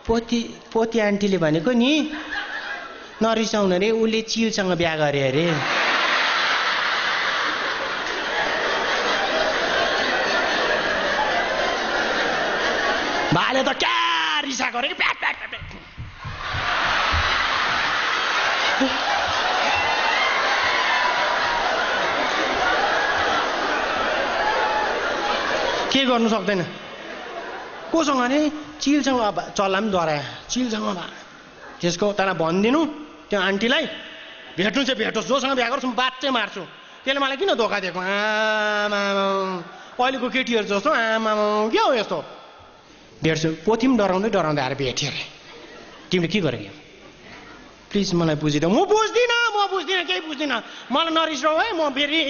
पोती आन्टीले भनेको नि नरिसाउनु अरे, उसले चिलसँग बिहा गरे अरे। भाले त क्या रिसा गरे कि प्याट प्याट प्याट। के गर्नु सक्दैन। कोसँग अरे चिलसँग चल्ला पनि डरायो, चिलसँग त्यसको तर भनिदिनु त्यो आन्टीलाई भेट्नु चाहिँ भेटोस्, जोसँग बिहा गर्छु म बात चाहिँ मार्छु। त्यसले मलाई किन धोका दिएको? आमा अहिलेको केटीहरू जस्तो आमा के हो यस्तो। भेट्छु पोथी पनि डराउँदै डराउँदै आएर भेट्यो अरे। तिमीले के गरेको? प्लिज मलाई बुझिदेऊ। म बुझ्दिनँ केही बुझ्दिनँ, मलाई नरिसाऊ है। म फेरि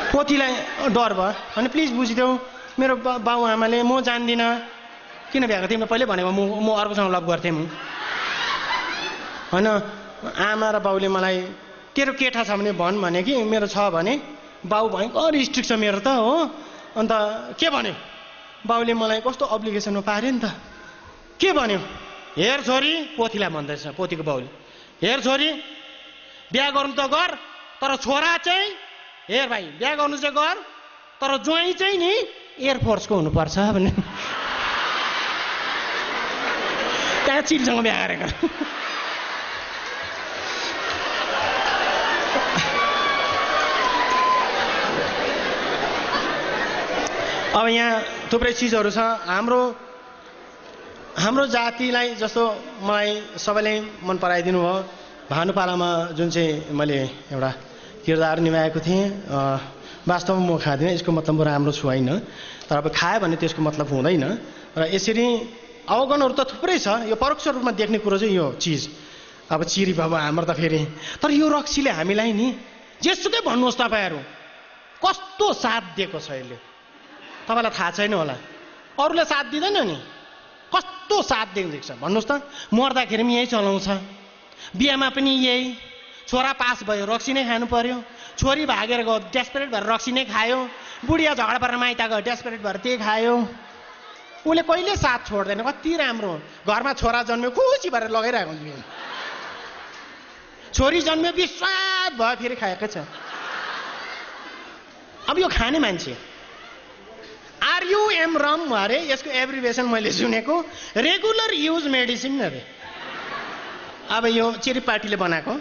पोथीलाई डर भयो अनि प्लिज बुझिदेऊ मेरो बाउ आमाले, म जान्दिनँ। किन भ्याएको? तिमीले पहिले भनेको म अर्कोसँग लभ गर्थेँ म होइन। आमा र बाउले मलाई तेरो केटा छ भने भन् भने कि मेरो छ भने। बाउ भयङ्कर स्ट्रिक्ट छ मेरो त हो। अन्त के भन्यो बाउले मलाई? कस्तो अब्लिगेसनमा पार्यो नि त। के भन्यो? हेर छोरी, पोथीलाई भन्दैछ पोथीको बाउले, हेर छोरी बिहा गर्नु त गर, तर छोरा चाहिँ हेर भाइ बिहा गर्नु चाहिँ गर, तर ज्वाइँ चाहिँ नि एयरफोर्सको हुनुपर्छ भने। त्यहाँ चिलसँग बिहा गरेको। अब यहाँ थुप्रै चिजहरू छ। हाम्रो जातिलाई जस्तो मलाई सबैले मन पराइदिनु भयो। भानुपालामा जुन चाहिँ मैले एउटा किरदार निभाएको थिएँ, वास्तवमा म खाँदिनँ, यसको मतलब म राम्रो छु होइन। तर अब खायो भने त्यसको मतलब हुँदैन। र यसरी अवगुणहरू त थुप्रै छ। यो परोक्ष रूपमा देख्ने कुरो चाहिँ यो चिज। अब चिरी बाबा हाम्रो त फेरि, तर यो रक्सीले हामीलाई नि जेसुकै भन्नुहोस् तपाईँहरू कस्तो साथ दिएको छ यसले, तपाईँलाई थाहा छैन होला। अरूले साथ दिँदैन नि, कस्तो साथ दिएको छ भन्नुहोस् त। मर्दाखेरि पनि यही चलाउँछ, बिहामा पनि यही। छोरा पास भयो रक्सी नै खानु पर्यो, छोरी भागेर गयो डेस्परेट भएर रक्सी नै खायो, बुढिया झगडा परेर माइत गयो डेस्परेट भएर त्यही खायो। उसले कहिले साथ छोड्दैन। कति राम्रो घरमा छोरा जन्म्यो खुसी भएर लगाइरहेको हुन्छ। छोरी जन्म्यो विश्वास भयो फेरि खाएकै छ। अब यो खाने मान्छे RUM रम अरे, यसको एब्रिभेसन मैले सुनेको रेगुलर युज मेडिसिन अरे। अब यो चिरी पार्टीले बनाएको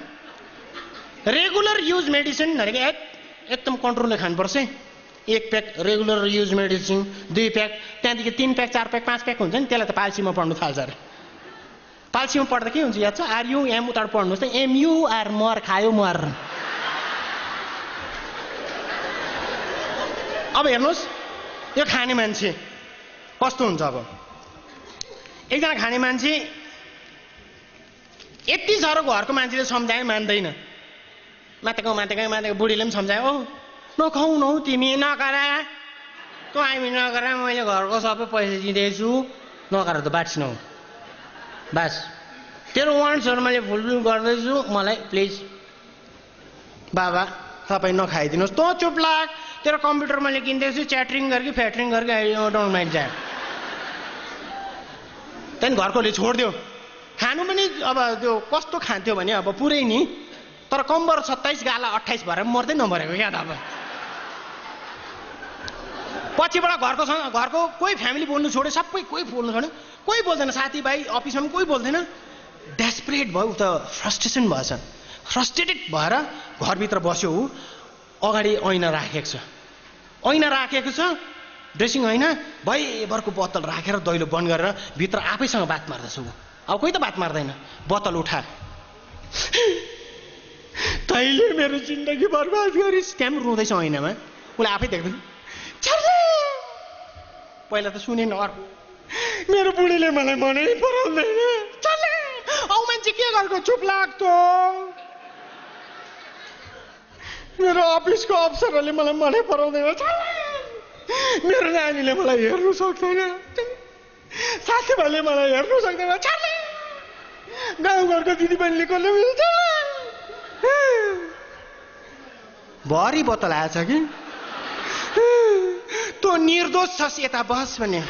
रेगुलर युज मेडिसिन भनेको एकदम कन्ट्रोलले खानुपर्छ। 1 pack regular use medicine, 2 pack, त्यहाँदेखि 3 प्याक 4 प्याक 5 प्याक हुन्छ नि। त्यसलाई त पाल्सीमा पढ्नु थाल्छ अरे। पाल्सीमा पढ्दा के हुन्छ याद छ? RUM उतार पढ्नुहोस् त, MUR मर खायो मर। अब हेर्नुहोस् यो खाने मान्छे कस्तो हुन्छ। अब एकजना खाने मान्छे यति साह्रो घरको मान्छेले सम्झाए मान्दैन। मातेको बुढीले पनि सम्झायो, ओ नखाऊ न हौ तिमी, नकरा तँ हामी नकरा, मैले घरको सबै पैसा दिँदैछु, नकरा त बाँच्न हौ बास, तेरो वान्ट्सहरू मैले फुलफिल गर्दैछु, मलाई प्लिज बाबा तपाईँ नखाइदिनुहोस्। तँ चुप लाग, तेरो कम्प्युटर मैले किन्दैछु, च्याटरिङ गर्की फ्याटरिङ गर्की, आई डोन्ट माइन्ड द्याट। त्यहाँदेखि घरकोले छोडिदियो खानु पनि। अब त्यो कस्तो खान्थ्यो भने अब पुरै नि, तर कम्बर 27 गाला 28 भएर मर्दै नमरेको याद। अब पछिबाट घरको कोही फ्यामिली बोल्नु छोड्यो, सबै कोही बोल्नु छोड्यो, कोही बोल्दैन, साथीभाइ अफिसमा पनि कोही बोल्दैन। डेस्परेट भयो त, फ्रस्ट्रेसन भएछ, फ्रस्ट्रेटेड भएर घरभित्र बस्यो। ऊ अगाडि ऐना राखेको छ, ड्रेसिङ ऐना भैभरको बोतल राखेर दैलो बन्द गरेर भित्र आफैसँग बात मार्दछ। ऊ अब कोही त बात मार्दैन। बोतल उठा, तैले मेरो जिन्दगी बर्बाद गरिस्, त्यहाँ रुँदैछ ऐनामा। उसले आफै देख्दैन। पहिला त सुनेन, अर्को मेरो बुढीले मलाई मनै पराउँदैन, औ मान्छे के गरेको, चुप लाग्थ्यो, मेरो अफिसको अफसरहरूले मलाई मनै पराउँदैन, मेरो नानीले मलाई हेर्नु सक्दैन, साथीभाइले मलाई हेर्नु सक्दैन, गाउँघरको दिदीबहिनीले कसले मिल्छ। भरि बोतल आएछ कि तँ निर्दोष छस् यता बस भने।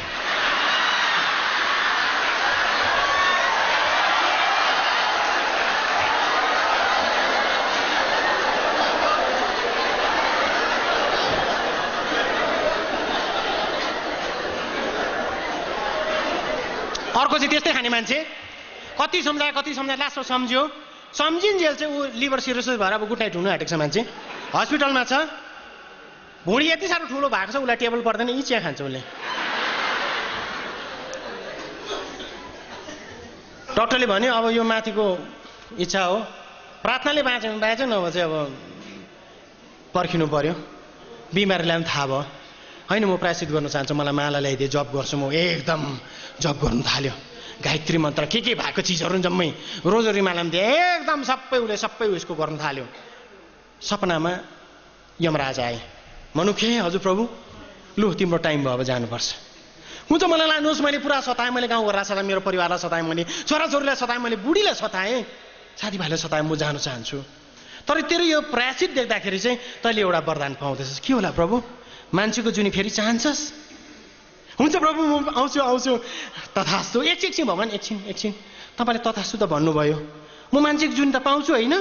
अर्को चाहिँ त्यस्तै खाने मान्छे, कति सम्झाए लास्टमा सम्झ्यो, सम्झिन्जेल चाहिँ ऊ लिभर सिरोसिस भएर अब गुड नाइट हुनु आँटेको छ मान्छे, हस्पिटलमा छ, भुँडी यति साह्रो ठुलो भएको छ उसलाई टेबल पर्दैन, यी चिया खान्छ उसले। डक्टरले भन्यो अब यो माथिको इच्छा हो, प्रार्थनाले बाँच्यो नभए चाहिँ अब पर्खिनु पर्यो, बिमारीलाई पनि थाहा भयो। होइन म प्रायश्चित गर्न चाहन्छु, मलाई माला ल्याइदिए जब गर्छु, म एकदम जब गर्नु थाल्यो, गायत्री मन्त्र के भएको चिजहरू जम्मै रोजरी माला पनि दिए, एकदम सबै उसको गर्नु थाल्यो। सपनामा यमराज आए, मनुखे हजुर प्रभु लु तिम्रो टाइम भयो अब जानुपर्छ। हुन्छ मलाई लानुहोस्, मैले पुरा सताएँ, मैले गाउँघरलाई सताएँ, मेरो परिवारलाई सताएँ, मैले छोराछोरीलाई सताएँ, मैले बुढीलाई सताएँ, साथीभाइलाई सताएँ, म जानु चाहन्छु। तर तेरो यो प्रायश्चित देख्दाखेरि चाहिँ तैँले एउटा वरदान पाउँदैछस्, के होला प्रभु? मान्छेको जुनी फेरि चाहन्छस्? हुन्छ प्रभु म आउँछु। तथास्तु। एकछिन भगवान्, एकछिन तपाईँले तथास्तु त भन्नुभयो, म मान्छेको जुनी त पाउँछु होइन?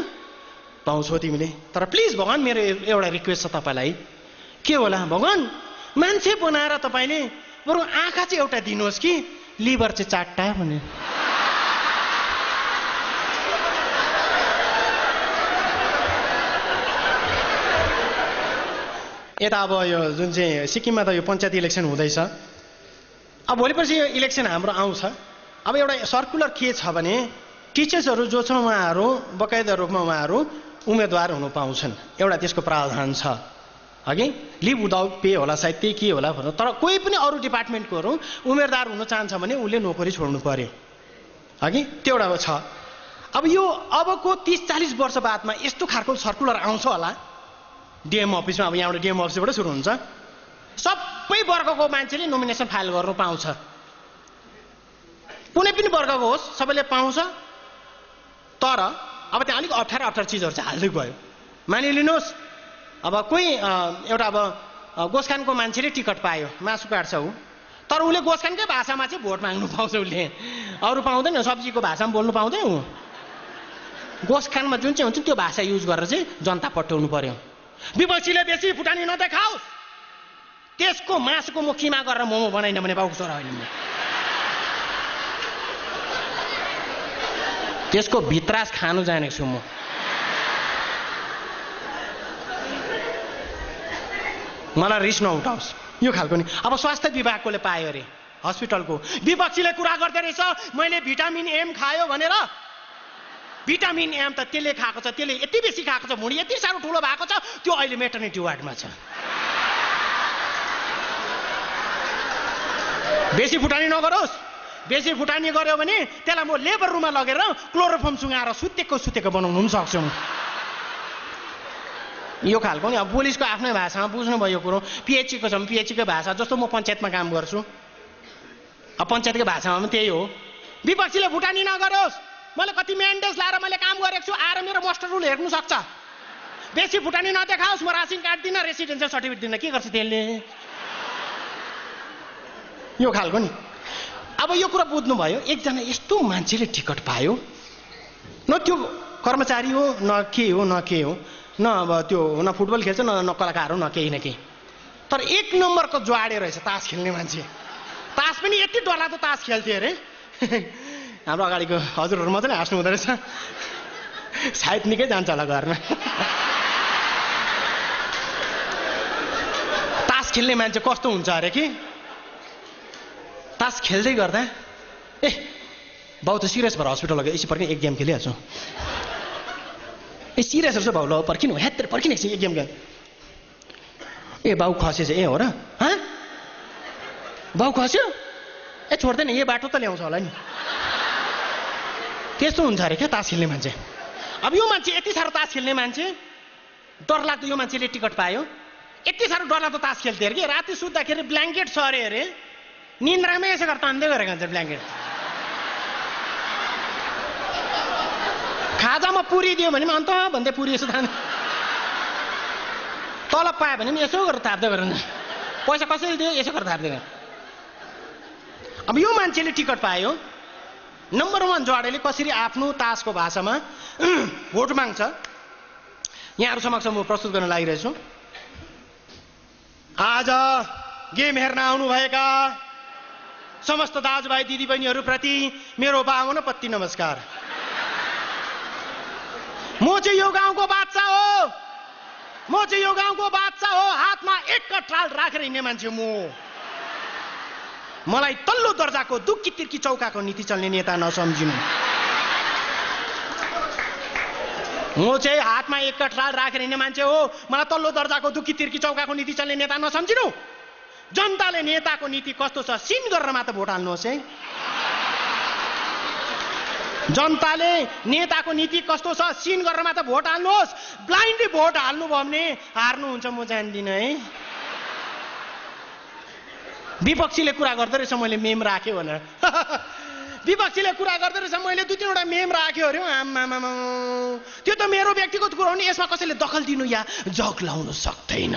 पाउँछौ तिमीले, तर प्लिज भगवान् मेरो एउटा रिक्वेस्ट छ तपाईँलाई। के होला भगवान्? मान्छे बनाएर तपाईँले बरु आँखा चाहिँ एउटा दिनुहोस् कि लिभर चाहिँ 4टा भने। यता अब यो जुन चाहिँ सिक्किममा त यो पञ्चायत इलेक्सन हुँदैछ, अब भोलिपर्सि यो इलेक्सन हाम्रो आउँछ। अब एउटा सर्कुलर के छ भने टिचर्सहरू जो छ उहाँहरू बकायदा रूपमा उहाँहरू उम्मेदवार हुनु पाउँछन्, एउटा त्यसको प्रावधान छ। अघि लिभ विदाउट पे होला सायद, त्यही के होला भन्नु। तर कोही पनि अरू डिपार्टमेन्टकोहरू उम्मेदवार हुन चाहन्छ भने उसले नोकरी छोड्नु पर्यो, अघि त्यो एउटा छ। अब यो अबको 30-40 वर्ष बादमा यस्तो खालको सर्कुलर आउँछ होला डिएम अफिसमा। अब यहाँबाट डिएम अफिसबाट सुरु हुन्छ, सबै वर्गको मान्छेले नोमिनेसन फाइल गर्नु पाउँछ, कुनै पनि वर्गको होस् सबैले पाउँछ। तर अब त्यहाँ अलिक अप्ठ्यारो चिजहरू चाहिँ हाल्दै गयो। मानिलिनुहोस् अब कोही एउटा अब गोसखानको मान्छेले टिकट पायो, मासु काट्छ ऊ, तर उसले गोसखानकै भाषामा चाहिँ भोट माग्नु पाउँछ, उसले अरू पाउँदैन, सब्जीको भाषामा बोल्नु पाउँदैन। ऊ गोसखानमा जुन चाहिँ हुन्छ त्यो भाषा युज गरेर चाहिँ जनता पट्याउनु पर्यो। विपक्षीले बेसी फुटानी नदेखाओस्, त्यसको मासुको मुखीमा गरेर मोमो बनाइन भने बाउको छोरा होइन, त्यसको भित्रास खानु जानेको छु म। मलाई रिस नउठाओस् यो खालको नि। अब स्वास्थ्य विभागकोले पायो अरे हस्पिटलको, विपक्षीले कुरा गर्दै रहेछ मैले भिटामिन एम खायो भनेर। भिटामिन एम त त्यसले खाएको छ, त्यसले यति बेसी खाएको छ, भुँडी यति साह्रो ठुलो भएको छ, त्यो अहिले मेटर्निटी वार्डमा छ। बेसी फुटानी नगरोस्, बेसी फुटानी गर्यो भने त्यसलाई म लेबर रुममा लगेर क्लोरोफर्म सुँगाएर सुतेको बनाउनु पनि सक्छु। यो खालको नि अब पुलिसको आफ्नै भाषामा बुझ्नुभयो यो कुरो। पिएचईको छ, पिएचईको भाषा जस्तो म पञ्चायतमा काम गर्छु, अब पञ्चायतकै भाषामा पनि त्यही हो। विपक्षीले फुटानी नगरोस्, मैले कति मेन्टेन्स लाएर मैले काम गरेको छु, आएर मेरो मास्टर रुल हेर्नु सक्छ। बेसी फुटानी नदेखाओस्, म रासिन कार्ड दिन्न, रेसिडेन्सियल सर्टिफिकेट दिन्न, के गर्छ त्यसले? यो खालको नि। अब यो कुरा बुझ्नुभयो, एकजना यस्तो मान्छेले टिकट पायो, न त्यो कर्मचारी हो न के हो, न अब त्यो न फुटबल खेल्छ न कलाकार हो न केही न केही, तर 1 नम्बरको जुवाडे रहेछ तास खेल्ने मान्छे। तास पनि यति डरलाग्दो तास खेल्थ्यो अरे। हाम्रो अगाडिको हजुरहरू मात्रै हाँस्नु हुँदो रहेछ, सायद निकै जान्छ होला घरमा। तास खेल्ने मान्छे कस्तो हुन्छ अरे कि तास खेल्दै गर्दा ए बाउ त सिरियस भएर हस्पिटल लग्यो, यसो पर्खिने एक गेम खेलिहाल्छु। ए सिरियसहरू छ भाउ, ल पर्खिनु, हेत्तेर पर्खिने एक गेम खेल। ए बाउ खसेछ, ए हो र? बाउ खस्यो? ए छोड्दैन, यो बाटो त ल्याउँछ होला नि। त्यस्तो हुन्छ अरे क्या तास खेल्ने मान्छे। अब यो मान्छे यति साह्रो तास खेल्ने मान्छे, डरलाग्दो यो मान्छेले टिकट पायो, यति साह्रो डरलाग्दो तास खेल्थ्यो अरे कि राति सुत्दाखेरि ब्ल्याङ्केट सरे अरे, निन्द्रामै यसो गरेर तान्दै गरेको हुन्छ ब्ल्याङ्केट। खाजामा पुरी दियो भने पनि अन्त भन्दै पुरी यसो तान्दै, तलब पायो भने पनि यसो गरेर ताप्दै गरेर पैसा कसैले दियो यसो गर्दा थाप्दैन। अब यो मान्छेले टिकट पायो, नम्बर 1 जडेले कसरी आफ्नो तासको भाषामा भोट माग्छ यहाँहरू समक्ष म प्रस्तुत गर्न लागिरहेछु। आज गेम हेर्न आउनुभएका समस्त दाजुभाइ दिदीबहिनीहरूप्रति मेरो बाहुन पत्ती नमस्कार। म चाहिँ यो गाउँको बादशाह हो, म चाहिँ यो गाउँको बादशाह हो। हातमा एक कट्राल राखेर हिँड्ने मान्छे म। मलाई तल्लो दर्जाको दुक्की तिर्की चौकाको नीति चल्ने नेता नसम्झिनु। म चाहिँ हातमा एक कट्राल राखेर हिँड्ने मान्छे हो। मलाई तल्लो दर्जाको दुक्की तिर्की चौकाको नीति चल्ने नेता नसम्झिनु। जनताले नेताको नीति कस्तो छ सिन गरेर मात्र भोट हाल्नुहोस् है। जनताले नेताको नीति कस्तो छ सिन गरेर मात्र भोट हाल्नुहोस्। ब्लाइन्डली भोट हाल्नुभयो भने हार्नुहुन्छ। म जान्दिनँ है। विपक्षीले कुरा गर्दै रहेछ मैले मेम राखेँ भनेर। विपक्षीले कुरा गर्दै रहेछ मैले 2-3वटा मेम राख्यो अरे। आमामामा त्यो त मेरो व्यक्तिगत कुरा हो नि, यसमा कसैले दखल दिनु या जग लाउनु सक्दैन।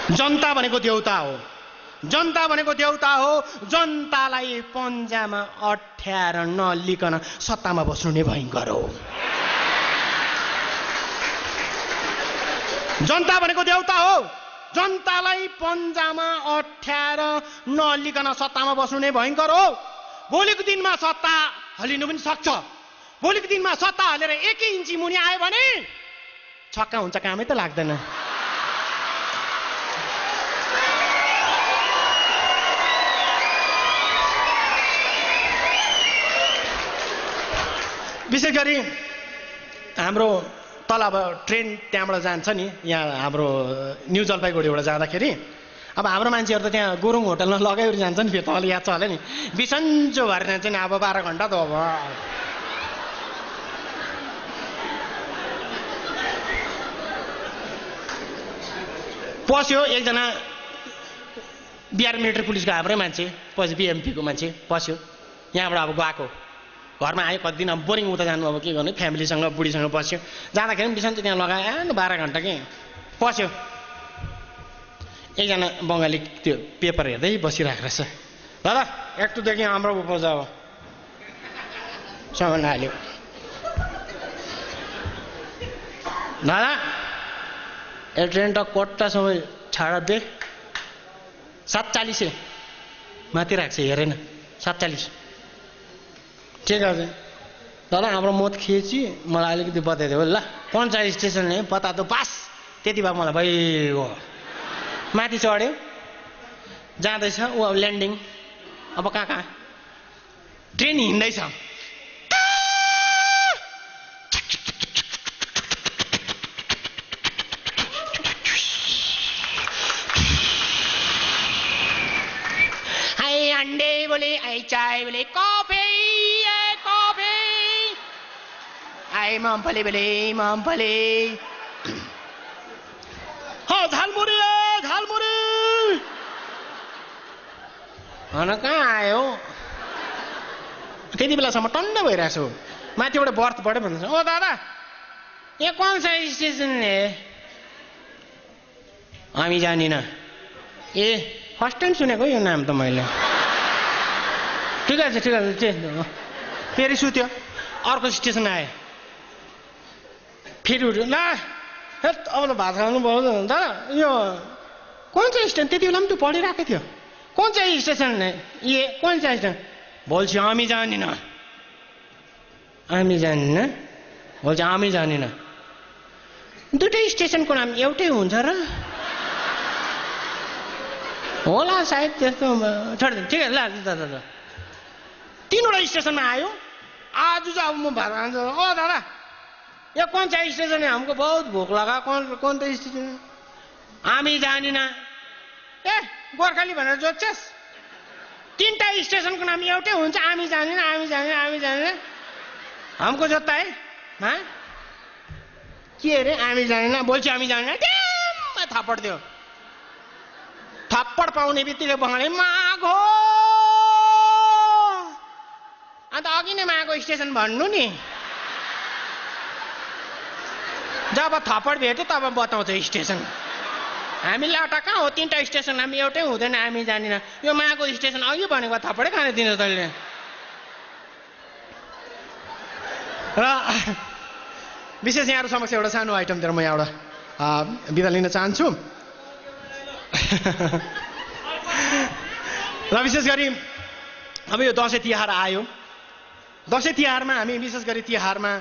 जनता भनेको देउता हो, जनता भनेको देउता हो। जनतालाई पन्जामा अठ्याएर नलिकन सत्तामा बस्नु नै भयङ्कर हो। जनता भनेको देउता हो। जनतालाई पन्जामा अठ्याएर नलिकन सत्तामा बस्नु नै भयङ्कर हो। भोलिको दिनमा सत्ता हलिनु पनि सक्छ। भोलिको दिनमा सत्ता हलेर 1 इन्ची मुनि आयो भने छक्का हुन्छ, कामै त लाग्दैन। विशेष गरी हाम्रो तल अब ट्रेन त्यहाँबाट जान्छ नि, यहाँ हाम्रो न्यू जलपाइगुडीबाट जाँदाखेरि अब हाम्रो मान्छेहरू त त्यहाँ गुरुङ होटलमा लगाइवरी जान्छ नि। फेरि तल याद छ होला नि, बिसन्चो भएर जान्छ नि। अब 12 घन्टा त अब पस्यो एकजना बिहार मिलिट्री पुलिसको हाम्रै मान्छे, पछि बिएमपीको मान्छे पस्यो। यहाँबाट अब गएको घरमा आयो, कति दिन अब बोरिङ उता जानु, अब के गर्नु, फ्यामिलीसँग बुढीसँग बस्यो। जाँदाखेरि पनि बिसन्चो त्यहाँ लगायो 12 घन्टा के पस्यो। एकजना बङ्गाली त्यो पेपर हेर्दै बसिरहेको रहेछ। दादा एकटुदेखि हाम्रो उपज अब सामान हाल्यो। दादा ए ट्रेन त कोट्टा समय छाडा दे 47 माथि राख्छ, हेरेन 47। ठीक है दादा हाम्रो मत खिची, मलाई अलिकति बताइदियो ल। कौन सा स्टेशन है पता तो पास। त्यति भए मलाई भइगयो। माथि चढ्यो, जाँदैछ ऊ अब ल्यान्डिङ। अब कहाँ ट्रेन हिँड्दैछ। आई अंडे बोले, आई चाय बोले, कॉफी आई मूंगफली बोले, मूंगफली। हाँ झालमुरी झालमुरी। कहाँ आयो? त्यति बेलासम्म टन्न भइरहेको छु। माथिबाट बर्थबाट भन्छ, ओ दादा ये कौन सा स्टेशन है? हामी जानिन। ए फर्स्ट टाइम सुनेको यो नाम त मैले। ठिक छ फेरि सुत्यो। अर्को स्टेसन आयो, फेरि उठ्यो। ल अब त भात खानु भयो दादा। यो कौन सा स्टेसन? त्यति बेला पनि त्यो पढिरहेको थियो। कौन सा स्टेसन है ये? कौन सा स्टेसन? बोल्छ हामी जानिन। हामी जानिन बोल्छ, हामी जानिन। दुईटै स्टेसनको नाम एउटै हुन्छ र? होला सायद त्यस्तो। छोडिदिनु। ठिक है ल। 3वटा स्टेसनमा आयो। आज चाहिँ अब म भात खान्छु। ओ दादा ये कौन सा स्टेशन है? हमको बहुत भूख लगा। कौन तो स्टेशन है? हामी जानिन। ए गोर्खाली भनेर जोड्छस्? 3टा स्टेसनको नाम एउटै हुन्छ। हामी जानिन, हामी जानिन, हामी जानिन। हमको जोत्ता है? हाँ के अरे? हामी जानिन बोल्छ, हामी जानिन। थप्पड दियो। थप्पड पाउने बित्तिकै बङ्गाली मागो। अन्त अघि नै मागो स्टेसन भन्नु नि। जब थप्पड भेट्यो तब बताउँछ स्टेसन। हामीले अटा कहाँ हो 3टा स्टेसन, हामी एउटै हुँदैन, हामी जानिन। यो माको स्टेसन अघि भनेको थप्पडै खाने दिन्छ तैँले। र विशेष यहाँहरू समक्ष एउटा सानो आइटम दिएर म यहाँबाट बिदा लिन चाहन्छु। र विशेष गरी अब यो दसैँ तिहार आयो। दसैँ तिहारमा हामी विशेष गरी तिहारमा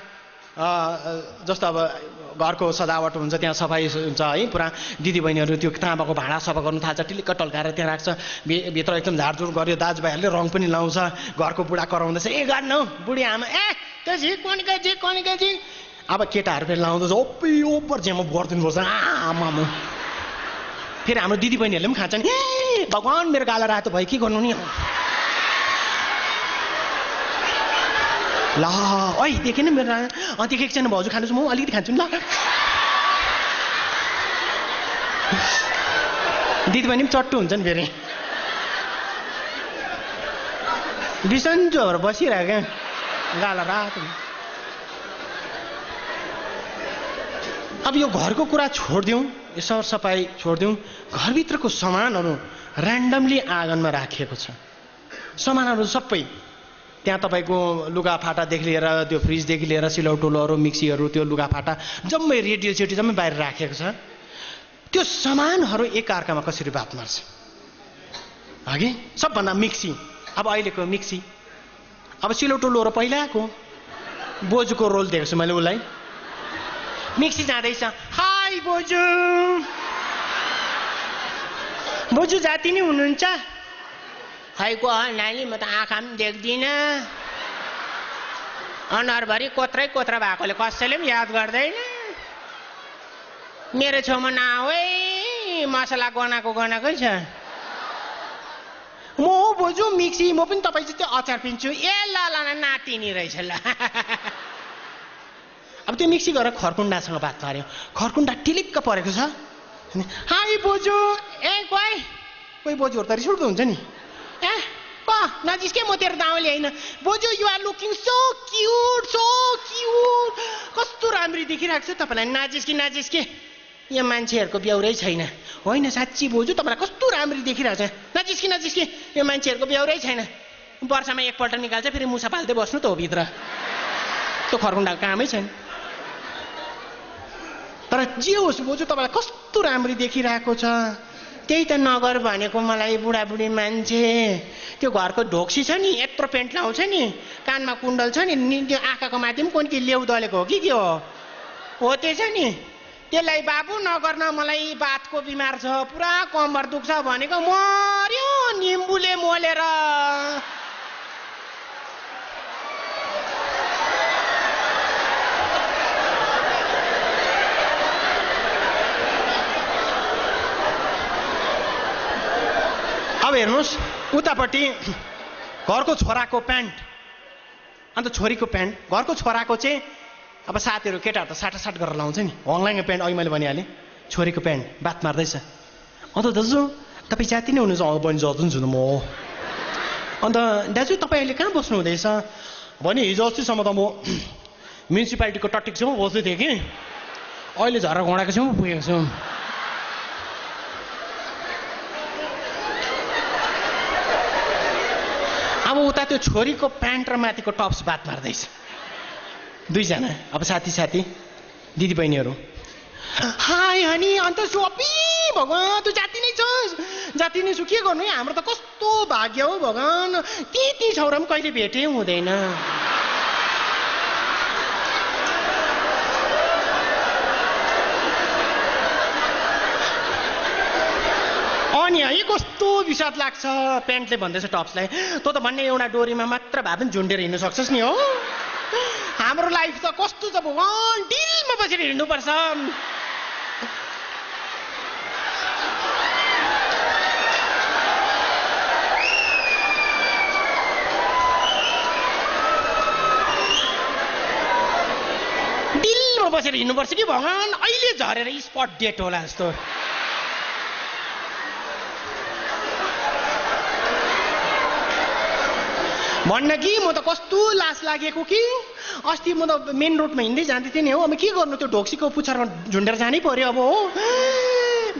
जस्तो अब घरको सजावट हुन्छ, त्यहाँ सफाइ हुन्छ है, पुरा दिदीबहिनीहरू त्यो ताँबाको भाँडा सफा गर्नु थाल्छ, टिलिक्क टल्काएर त्यहाँ राख्छ, भित्र एकदम झारझुर गर्यो, दाजुभाइहरूले रङ पनि लाउँछ, घरको बुढा कराउँदैछ, ए गर्नु बुढी आमा, ए त्यो झिक कनिकाजी। अब केटाहरू फेरि लाउँदैछ, ओपी ओपर जेमा गरिदिनुपर्छ, आमा फेरि हाम्रो दिदीबहिनीहरूले पनि खान्छन्, ए भगवान् मेरो गाला रातो भयो के गर्नु नि। ल ओइ देखेन मेरो देखेको छैन भाउजू खानुहोस्, म अलिकति खान्छु नि ल। दिदीबहिनी पनि चट्टु हुन्छ नि फेरि, बिसन्चोहरू बसिरहेको क्या, गाला रातो। अब यो घरको कुरा छोडिदिउँ, यो सरसफाइ छोडिदिउँ, घरभित्रको सामानहरू ऱ्यान्डमली आँगनमा राखिएको छ। सामानहरू सबै त्यहाँ तपाईँको लुगाफाटादेखि लिएर त्यो फ्रिजदेखि लिएर सिलौटोलोहरू, मिक्सीहरू, त्यो लुगाफाटा जम्मै रेडियो सेडियो जम्मै बाहिर राखेको छ। त्यो सामानहरू एकअर्कामा कसरी बात मार्छ हगि? सबभन्दा मिक्सी, अब अहिलेको मिक्सी, अब सिलौटोलोहरू पहिलाको बोजूको रोल दिएको छु मैले उसलाई। मिक्सी जाँदैछ, हाई बोजू, बोजू जाति नै हुनुहुन्छ? खैको नानी म त आँखा पनि देख्दिनँ, अनुहारभरि कोत्रै कोत्रा भएकोले कसैले पनि याद गर्दैन। मेरो छेउमा नआऊ है, मसला गनाएकै छ। म बोजू मिक्सी, म पनि तपाईँ जस्तै अचार पिन्छु। ए ल नातिनी रहेछ ल। अब त्यो मिक्सी गरेर खरकुण्डासँग बात मार्यो, खरकुण्डा टिलिक्क परेको छ। हाई बोजू, ए कोही बोजूहरू त रिस उठ्दो हुन्छ नि, ए नजिस्के म तेरो दाउले होइन, बोजू you are looking so cute कस्तो राम्री देखिरहेको छ तपाईँलाई। नाजिस्के यो मान्छेहरूको बेहोरै छैन। होइन साँच्ची बोजू तपाईँलाई कस्तो राम्री देखिरहेको छ, नजिस्के यो मान्छेहरूको बेहोरै छैन। वर्षमा एकपल्ट निकाल्छ, फेरि मुसा पाल्दै बस्नु त हो भित्र, त्यो खरकुण्डाको कामै छैन। तर जे होस् बोजू तपाईँलाई कस्तो राम्री देखिरहेको छ। त्यही त नगर भनेको मलाई, बुढाबुढी मान्छे त्यो घरको ढोक्सी छ नि, यत्रो पेन्ट लाउँछ नि, कानमा कुण्डल छ नि, त्यो आँखाको माथि पनि कुन के लेउ दलेको हो कि के हो त्यसो नि, त्यसलाई बाबु नगर्न, मलाई बातको बिमार छ, पुरा कम्मर दुख्छ भनेको मर्यो निम्बुले मोलेर। अब हेर्नुहोस् उतापट्टि घरको छोराको प्यान्ट, अन्त छोरीको प्यान्ट, घरको छोराको चाहिँ अब साथीहरू केटाहरू त साटासाट गरेर लाउँछ नि, हङ्लाङ्गे प्यान्ट, अघि मैले भनिहालेँ, छोरीको प्यान्ट बात मार्दैछ। अन्त दाजु तपाईँ जाति नै हुनुहुन्छ? बहिनी जाति छु त म। अन्त दाजु तपाईँ अहिले कहाँ बस्नु हुँदैछ भने, हिजो अस्तिसम्म त म म्युनिसिपालिटीको टट्टिक छेउमा बस्दै थिएँ कि, अहिले झर्रा घोडाको छेउमा पुगेको छु। अब उता त्यो छोरीको प्यान्ट र माथिको टप्स बात मार्दैछ दुईजना, अब साथी दिदीबहिनीहरू। हाई हनी, अन्त सोपी भगवान् तँ जाति नै छस्, जाति नै छु, के गर्नु है, हाम्रो त कस्तो भाग्य हो भगवान्, ती छौरा पनि कहिले भेटै हुँदैन। अनि है कस्तो विषाद लाग्छ, प्यान्टले भन्दैछ टप्सलाई, तँ त भन्ने एउटा डोरीमा मात्र भए पनि झुन्डेर हिँड्न सक्छस् नि हो, हाम्रो लाइफ त कस्तो छ भगवान्, डिलमा बसेर हिँड्नुपर्छ। डिलमा बसेर हिँड्नुपर्छ कि भगवान्, अहिले झरेर स्पट डेट होला जस्तो। भन्न कि म त कस्तो लाज लागेको कि अस्ति म त मेन रोडमा हिँड्दै जाँदै थिएँ नि हो। अब के गर्नु त्यो ढोक्सीको पुच्छरमा झुन्डेर जानै पर्यो अब हो।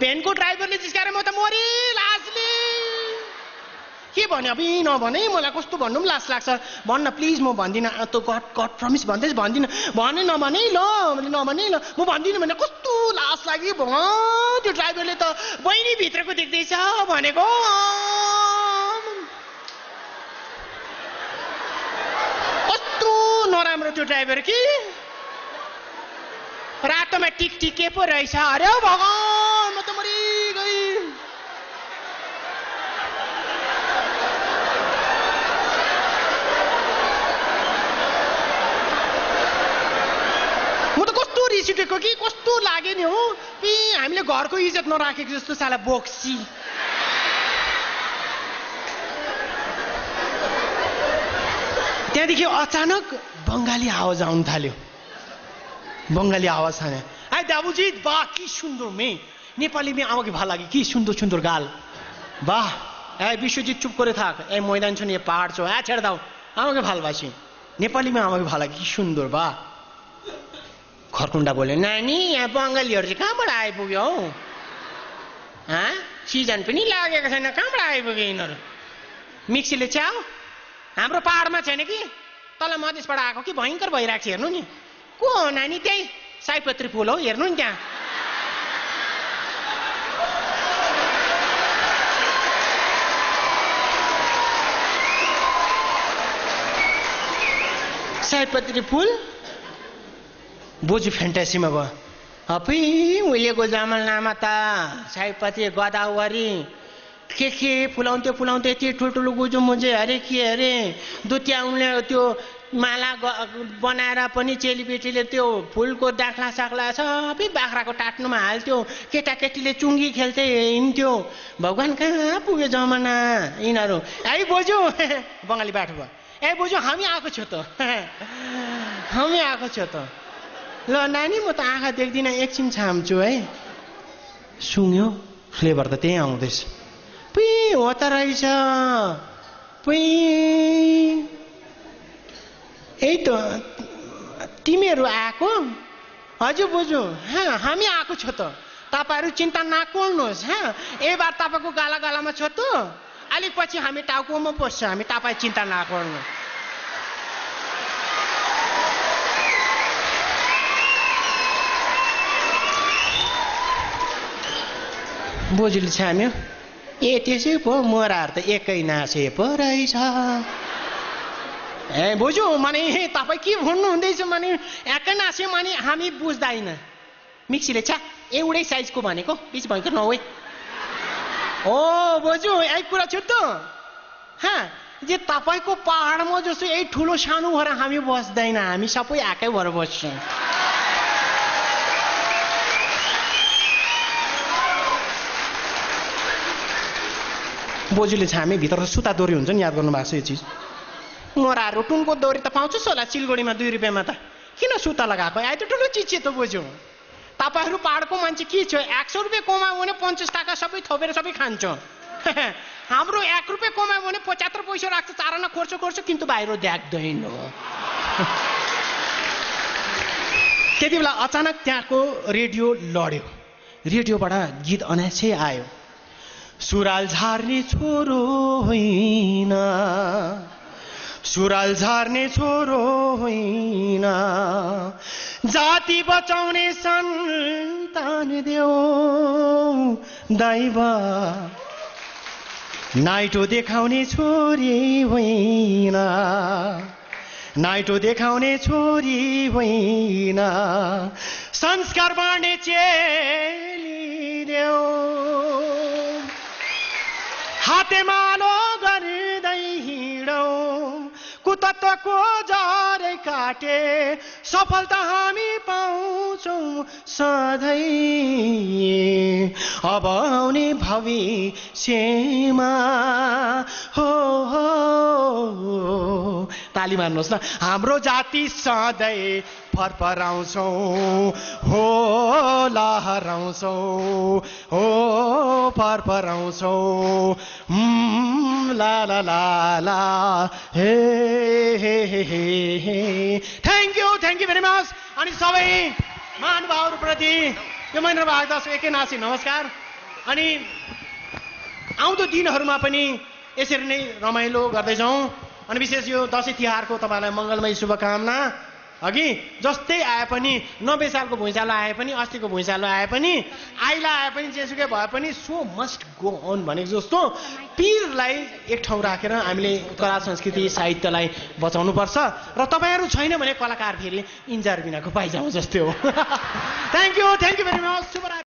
भ्यानको ड्राइभरले जिस्काएर म त मरे लाजले। के भन्यो अब नभने मलाई कस्तो भन्नु पनि लाज लाग्छ। भन्न प्लिज म भन्दिनँ त गड गड प्रमिस भन्दैछ भन्दिनँ भने नभने ल नभने ल म भन्दिनँ भने कस्तो लाज लाग्यो त्यो ड्राइभरले त बहिनी भित्रको देख्दैछ भनेको। कस्तो नराम्रो त्यो ड्राइभर कि रातोमा टिक टिक के पो रहेछ अरे भगवान् म त मरिगई। म त कस्तो रिस उठेको कि कस्तो लाग्यो नि हो। हामीले घरको इज्जत नराखेको जस्तो साला बोक्सी। त्यहाँदेखि अचानक बङ्गाली आवाज आउनु थाल्यो। बङ्गाली आवाज आने आइ दाबुजी वाह कि सुन्दर में नेपाली में आवाज भालो লাগে কি সুন্দর সুন্দর গাল বাহ। এই বিশ্বজিৎ চুপ করে থাক, এই ময়দান ছো এই পাহাড় ছো ছেড়ে দাও, আমাকে ভালোবাসি नेपाली में আমাকে ভালো লাগে কি সুন্দর বাহ। खरकुंडा बोले नानी यहाँ बङ्गालीहरु चाहिँ कहाँबाट आइपुग्यो हौ? सिजन पनि लागेको छैन कहाँबाट आइपुग्यो यिनीहरु? मिक्सीले च्याउ हाम्रो पहाडमा छैन कि तल मधेसबाट आएको कि भयंकर भइरहेको छ हेर्नु नि। को हो नानी? त्यही सयपत्री फुल हो हेर्नु नि त्यहाँ। सयपत्री फुल बोजू फ्यान्टासीमा भयो। अपै उहिलेको जमानामा त सयपत्री गोदावरी के फुलाउँथ्यो फुलाउँथ्यो त्यो ठुल्ठुलो गुजु मुजे अरे के अरे दुतिया उनले त्यो माला बनाएर पनि चेलीबेटीले त्यो फुलको दाखला साखला सबै बाख्राको टाट्नुमा हाल्थ्यो। केटाकेटीले चुङ्गी खेल्थे हिँड्थ्यो। भगवान् कहाँ पुग्यो जमाना यिनीहरू। है बोजू बङ्गाली बाठो भयो। ए बोजू हामी आएको छौँ त हामी आएको छौँ त। ल नानी म त आँखा देख्दिनँ एकछिन छाम्छु है। सुँग्यो फ्लेभर त त्यही आउँदैछ। पुई हो त रहेछ पुई। यही त तिमीहरू आएको? हजुर बोजू हामी आएको छौँ त। तपाईँहरू चिन्ता नगर्नुहोस्। यही बार तपाईँको गाला गालामा छ त। अलिक पछि हामी टाउकोमा बस्छ। हामी तपाईँ चिन्ता नगर्नु। बोजूले छाम्यो। ए त्यसै पो मोराहरू त एकै नासे पो रहेछ। ए बोजू माने तपाईँ के भन्नुहुँदैछ माने एकै नासे माने हामी बुझ्दैन। मिक्सीले छा एउटै साइजको भनेको बिच भएको नहोइ। ओ बोजू यही कुरा छु त। जे तपाईँको पहाडमा जस्तो यही ठुलो सानो भएर हामी बस्दैन। हामी सबै एकै भएर बस्छौँ। बोजूले छामे भित्र सुता डोरी हुन्छ नि याद गर्नु भएको छ यो चिज। मोराहरू टुनको डोरी त पाउँछस् होला सिलगढीमा 2 रुपियाँमा त। किन सुता लगाएको? आइ त ठुलो चिज छ त बोजू। तपाईँहरू पहाडको मान्छे के छ 100 रुपियाँ कमायो भने 50 टाका सबै थपेर सबै खान्छ। हाम्रो 1 रुपियाँ कमायो भने 75 पैसा राख्छ चाराना खर्च गर्छ किन्तु बाहिर देख्दैन। त्यति बेला अचानक त्यहाँको रेडियो लड्यो। रेडियोबाट गीत अनायासै आयो। सुराल झार्ने छोरो होइन, सुराल झार्ने छोरो होइन, जाति बचाउने सन्तान देऊ दैव, नाइटो देखाउने छोरी होइन, नाइटो देखाउने छोरी होइन, संस्कार बाँड्ने चेली देऊ, हातेमालो गर्दै हिँडौँ, कुतत्वको जरै काटे सफलता हामी पाउँछौँ सधैँ। अब आउने भविष्यमा हो ताली मान्नुहोस् न। हाम्रो जाति सधैँ फरफराउँछौँ हो लहराउँछौँ हो फरफराउँछौँ ला ला ला ला हे हे हे हे हे थ्याङ्क यू भेरी मच। अनि सबै महानुभावहरूप्रति यो महेन्द्र भागदास एकैनासी नमस्कार। अनि आउँदो दिनहरूमा पनि यसरी नै रमाइलो गर्दैछौँ। अनि विशेष यो दसैँ तिहारको तपाईँलाई मङ्गलमय शुभकामना। अघि जस्तै आए पनि 90 सालको भुइँचालो आए पनि अस्तिको भुइँचालो आए पनि आइला आए पनि जेसुकै भए पनि सो मस्ट गो अन भनेको जस्तो पीरलाई एक ठाउँ राखेर हामीले कला संस्कृति साहित्यलाई बचाउनुपर्छ र तपाईँहरू छैन भने कलाकार फेरि इन्जार बिनाको पाइजामा जस्तै हो। Thank you very much. शुभरात्रि।